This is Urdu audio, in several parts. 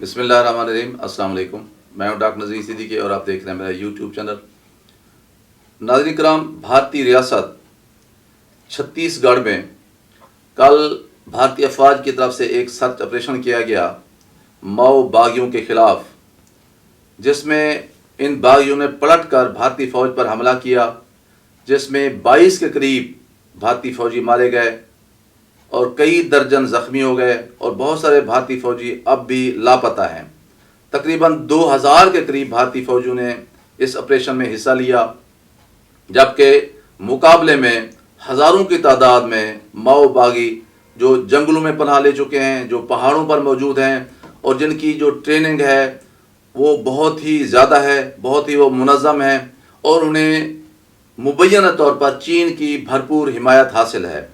بسم اللہ الرحمن الرحیم۔ السلام علیکم، میں ہوں ڈاکٹر نذیر صدیقی اور آپ دیکھ رہے ہیں میرا یوٹیوب چینل۔ ناظرین کرام، بھارتی ریاست چھتیس گڑھ میں کل بھارتی افواج کی طرف سے ایک سرچ آپریشن کیا گیا ماؤ باغیوں کے خلاف، جس میں ان باغیوں نے پلٹ کر بھارتی فوج پر حملہ کیا، جس میں 22 کے قریب بھارتی فوجی مارے گئے اور کئی درجن زخمی ہو گئے، اور بہت سارے بھارتی فوجی اب بھی لاپتہ ہیں۔ تقریباً 2000 کے قریب بھارتی فوجیوں نے اس آپریشن میں حصہ لیا، جبکہ مقابلے میں ہزاروں کی تعداد میں ماؤ باغی جو جنگلوں میں پناہ لے چکے ہیں، جو پہاڑوں پر موجود ہیں، اور جن کی جو ٹریننگ ہے وہ بہت ہی زیادہ ہے، بہت ہی وہ منظم ہے، اور انہیں مبینہ طور پر چین کی بھرپور حمایت حاصل ہے۔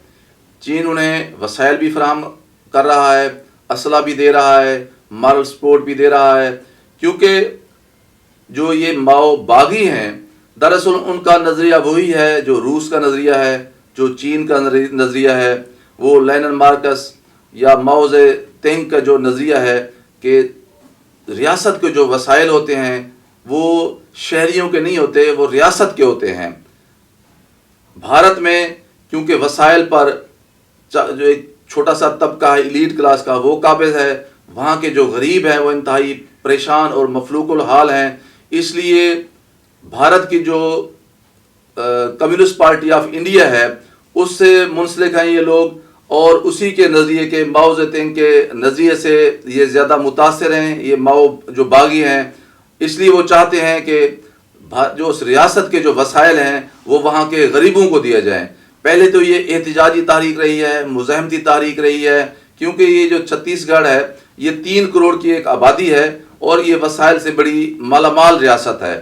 چین انہیں وسائل بھی فراہم کر رہا ہے، اسلحہ بھی دے رہا ہے، مارل سپورٹ بھی دے رہا ہے، کیونکہ جو یہ ماؤ باغی ہیں دراصل ان کا نظریہ وہی ہے جو روس کا نظریہ ہے، جو چین کا نظریہ ہے، وہ لینن مارکس یا ماؤ زے تنگ کا جو نظریہ ہے کہ ریاست کے جو وسائل ہوتے ہیں وہ شہریوں کے نہیں ہوتے، وہ ریاست کے ہوتے ہیں۔ بھارت میں کیونکہ وسائل پر جو ایک چھوٹا سا طبقہ ہے، ایلیٹ کلاس کا، وہ قابض ہے، وہاں کے جو غریب ہیں وہ انتہائی پریشان اور مفلوق الحال ہیں، اس لیے بھارت کی جو کمیونسٹ پارٹی آف انڈیا ہے اس سے منسلک ہیں یہ لوگ، اور اسی کے نظریے کے ماؤ زے تنگ کے نظریے سے یہ زیادہ متاثر ہیں، یہ ماؤ جو باغی ہیں۔ اس لیے وہ چاہتے ہیں کہ جو اس ریاست کے جو وسائل ہیں وہ وہاں کے غریبوں کو دیا جائیں۔ پہلے تو یہ احتجاجی تحریک رہی ہے، مزاحمتی تحریک رہی ہے، کیونکہ یہ جو چھتیس گڑھ ہے یہ 3 کروڑ کی ایک آبادی ہے اور یہ وسائل سے بڑی مالا مال ریاست ہے۔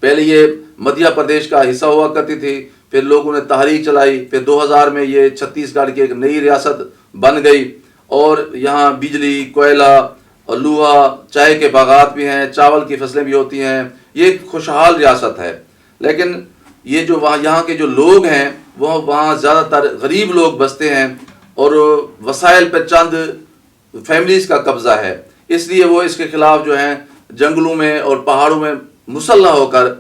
پہلے یہ مدھیہ پردیش کا حصہ ہوا کرتی تھی، پھر لوگوں نے تحریک چلائی، پھر 2000 میں یہ چھتیس گڑھ کی ایک نئی ریاست بن گئی، اور یہاں بجلی، کوئلہ اور لوہا، چائے کے باغات بھی ہیں، چاول کی فصلیں بھی ہوتی ہیں، یہ ایک خوشحال ریاست ہے۔ لیکن یہ جو یہاں کے جو لوگ ہیں وہ وہاں زیادہ تر غریب لوگ بستے ہیں، اور وسائل پہ چند فیملیز کا قبضہ ہے، اس لیے وہ اس کے خلاف جو ہیں جنگلوں میں اور پہاڑوں میں مسلح ہو کر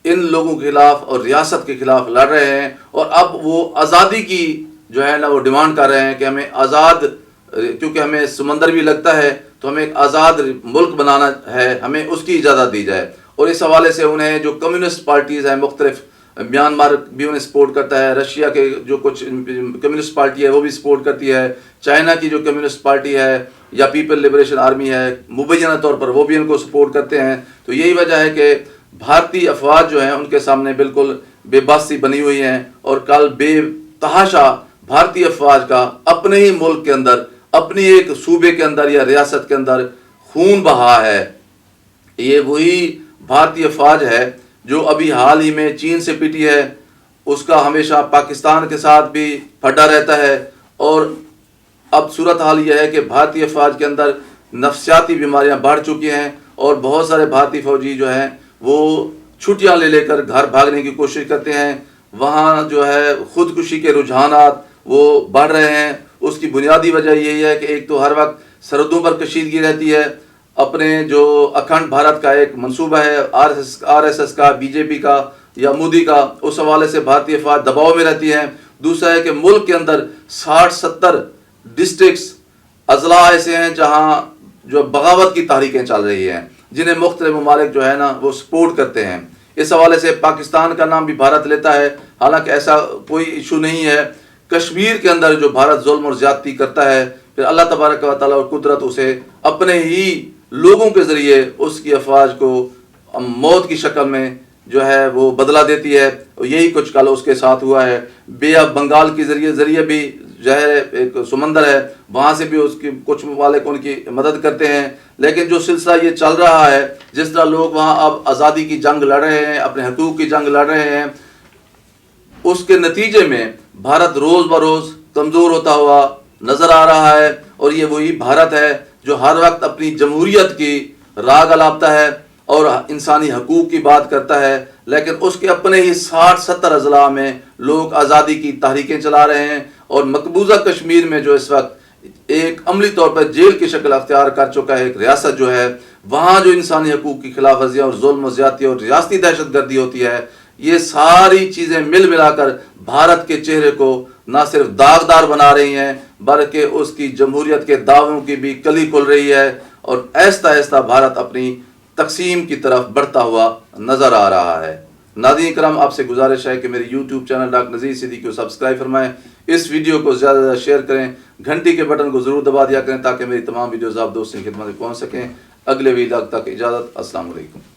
ان لوگوں کے خلاف اور ریاست کے خلاف لڑ رہے ہیں، اور اب وہ آزادی کی جو ہے نا وہ ڈیمانڈ کر رہے ہیں کہ ہمیں آزاد، کیونکہ ہمیں سمندر بھی لگتا ہے تو ہمیں ایک آزاد ملک بنانا ہے، ہمیں اس کی اجازت دی جائے۔ اور اس حوالے سے انہیں جو کمیونسٹ پارٹیز ہیں مختلف، میانمار بھی انہیں سپورٹ کرتا ہے، رشیا کے جو کچھ کمیونسٹ پارٹی ہے وہ بھی سپورٹ کرتی ہے، چائنا کی جو کمیونسٹ پارٹی ہے یا پیپل لبریشن آرمی ہے مبینہ طور پر وہ بھی ان کو سپورٹ کرتے ہیں۔ تو یہی وجہ ہے کہ بھارتی افواج جو ہیں ان کے سامنے بالکل بے باسی بنی ہوئی ہیں، اور کل بے تحاشا بھارتی افواج کا اپنے ہی ملک کے اندر، اپنی ایک صوبے کے اندر یا ریاست کے اندر خون بہا ہے۔ یہ وہی بھارتی افواج ہے جو ابھی حال ہی میں چین سے پٹی ہے، اس کا ہمیشہ پاکستان کے ساتھ بھی پھڈا رہتا ہے، اور اب صورتحال یہ ہے کہ بھارتی افواج کے اندر نفسیاتی بیماریاں بڑھ چکی ہیں، اور بہت سارے بھارتی فوجی جو ہیں وہ چھٹیاں لے کر گھر بھاگنے کی کوشش کرتے ہیں۔ وہاں جو ہے خودکشی کے رجحانات وہ بڑھ رہے ہیں۔ اس کی بنیادی وجہ یہی ہے کہ ایک تو ہر وقت سرحدوں پر کشیدگی رہتی ہے، اپنے جو اکھنڈ بھارت کا ایک منصوبہ ہے آر ایس ایس کا، بی جے پی کا یا مودی کا، اس حوالے سے بھارتی افواج دباؤ میں رہتی ہیں۔ دوسرا ہے کہ ملک کے اندر 60-70 ڈسٹرکٹس، اضلاع ایسے ہیں جہاں جو بغاوت کی تحریکیں چل رہی ہیں، جنہیں مختلف ممالک جو ہے نا وہ سپورٹ کرتے ہیں۔ اس حوالے سے پاکستان کا نام بھی بھارت لیتا ہے، حالانکہ ایسا کوئی ایشو نہیں ہے۔ کشمیر کے اندر جو بھارت ظلم اور زیادتی کرتا ہے، پھر اللہ تبارک و تعالیٰ اور قدرت اسے اپنے ہی لوگوں کے ذریعے اس کی افواج کو موت کی شکل میں جو ہے وہ بدلہ دیتی ہے، اور یہی کچھ کل اس کے ساتھ ہوا ہے۔ بے آف بنگال کے ذریعے بھی جو ہے ایک سمندر ہے، وہاں سے بھی اس کی کچھ ممالک ان کی مدد کرتے ہیں۔ لیکن جو سلسلہ یہ چل رہا ہے، جس طرح لوگ وہاں اب آزادی کی جنگ لڑ رہے ہیں، اپنے حقوق کی جنگ لڑ رہے ہیں، اس کے نتیجے میں بھارت روز بروز کمزور ہوتا ہوا نظر آ رہا ہے، اور یہ وہی بھارت ہے جو ہر وقت اپنی جمہوریت کی راگ الاپتا ہے اور انسانی حقوق کی بات کرتا ہے، لیکن اس کے اپنے ہی 60-70 اضلاع میں لوگ آزادی کی تحریکیں چلا رہے ہیں، اور مقبوضہ کشمیر میں جو اس وقت ایک عملی طور پر جیل کی شکل اختیار کر چکا ہے. ایک ریاست جو ہے وہاں جو انسانی حقوق کی خلاف ورزیاں اور ظلم و زیادتی اور ریاستی دہشت گردی ہوتی ہے، یہ ساری چیزیں مل ملا کر بھارت کے چہرے کو نہ صرف داغدار بنا رہی ہیں بلکہ اس کی جمہوریت کے دعووں کی بھی کلی کھل رہی ہے، اور آہستہ آہستہ بھارت اپنی تقسیم کی طرف بڑھتا ہوا نظر آ رہا ہے. ناظرین کرام، آپ سے گزارش ہے کہ میرے YouTube channel doctor Nazir Siddiqui کو سبسکرائب فرمائیں، اس ویڈیو کو زیادہ سے زیادہ شیئر کریں، گھنٹی کے بٹن کو ضرور دبا دیا کریں تاکہ میری تمام ویڈیوز آپ دوستوں کی خدمت میں پہنچ سکیں. اگلے ویڈیو تک اجازت. السلام علیکم.